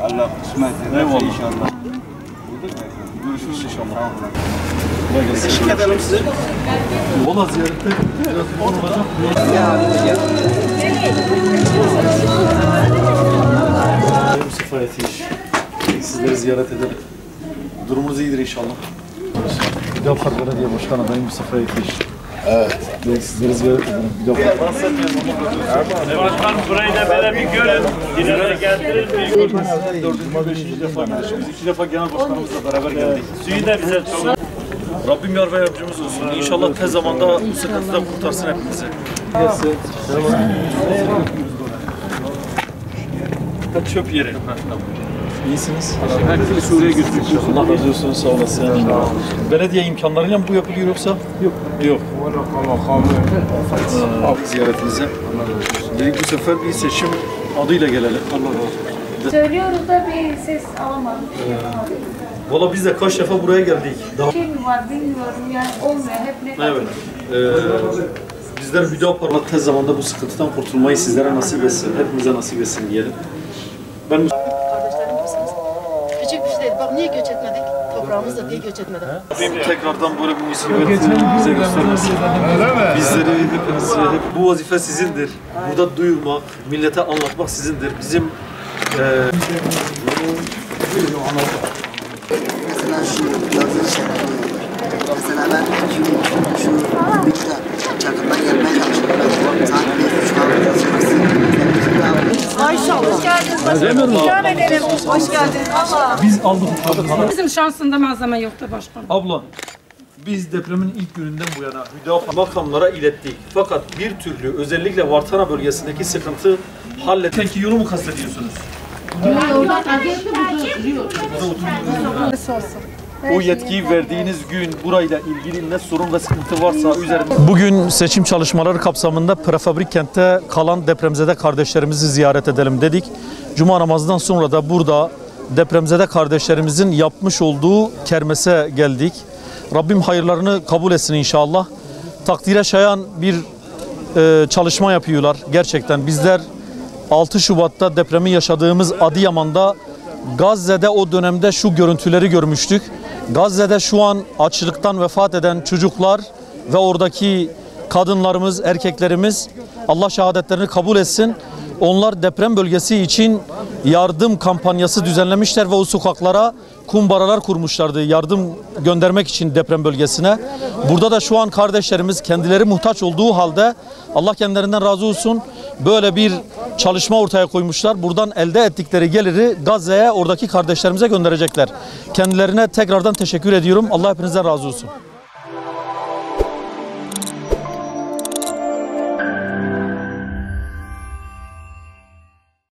Allah kısmet ederse inşallah. Görüşürüz inşallah. Teşekkür ederim size. Valla ziyarette biraz yoğun olacak. Mustafa Yetiş. Sizleri ziyaret edelim. Durumunuz iyidir inşallah. Hüdapar Belediye Başkanı adayım Mustafa Yetiş. Evet. Sizleri ziyaret edelim. Hüdapar. Başkanım burayı da böyle bir görün. Yine de getirin. Dördüncü, beşinci defa gelişimiz. 2 defa genel başkanımızla beraber geldik. Suyu da bize çok. Rabbim yar ve yardımcımız olsun. İnşallah tez zamanda bu sıkıntıdan kurtarsın hepimizi. Çöp yeri. İyisiniz. Herkese Suriye'ye götürüyoruz. Allah razı olsun, sağ olasın. Belediye imkanlarıyla mı bu yapılıyor yoksa? Yok. Yok. Ziyaretinize. Dedik bu sefer bir seçim adıyla gelelim. Allah razı olsun. Söylüyoruz da bir ses alamadım. Valla biz de kaç defa buraya geldik. Daha... Şey mi var bilmiyorum yani olmuyor hep ne Evet. Bizler Hüdapar'la tez zamanda bu sıkıntıdan kurtulmayı sizlere nasip etsin, hepimize nasip etsin diyelim. Ben Kardeşlerim gibisiniz. Küçük bir şey değil. Bak niye göç etmedik? Toprağımız da diye göç etmedik. tekrardan böyle bir musibet bize göstermesin. Bizleri, hepinizi, hep bu vazife sizindir. Burada duyurmak, millete anlatmak sizindir. Bizim Mesela şu yazılı şey. Mesela ben şu birlikte çakırdan gelmeye çalışıyorum. Saat 5.30 Maşallah. Hoş geldiniz. Hoş geldiniz. Allah. biz aldık. Bizim şansında malzeme yoktu başkanım. Abla, biz depremin ilk gününden bu yana Hüdapar makamlara ilettik. Fakat bir türlü özellikle Vartana bölgesindeki sıkıntı halletmek. Peki yolu mu kastediyorsunuz? O yetkiyi verdiğiniz gün burayla ilgili ne sorun ve sıkıntı varsa üzerinde... Bugün seçim çalışmaları kapsamında prefabrik kentte kalan depremzede kardeşlerimizi ziyaret edelim dedik. Cuma namazından sonra da burada depremzede kardeşlerimizin yapmış olduğu kermese geldik. Rabbim hayırlarını kabul etsin inşallah. Takdire şayan bir çalışma yapıyorlar gerçekten. Bizler 6 Şubat'ta depremi yaşadığımız Adıyaman'da Gazze'de o dönemde şu görüntüleri görmüştük. Gazze'de şu an açlıktan vefat eden çocuklar ve oradaki kadınlarımız, erkeklerimiz Allah şehadetlerini kabul etsin. Onlar deprem bölgesi için yardım kampanyası düzenlemişler ve o sokaklara kumbaralar kurmuşlardı yardım göndermek için deprem bölgesine. Burada da şu an kardeşlerimiz kendileri muhtaç olduğu halde Allah kendilerinden razı olsun böyle bir çalışma ortaya koymuşlar. Buradan elde ettikleri geliri Gazze'ye oradaki kardeşlerimize gönderecekler. Kendilerine tekrardan teşekkür ediyorum. Allah hepinizden razı olsun.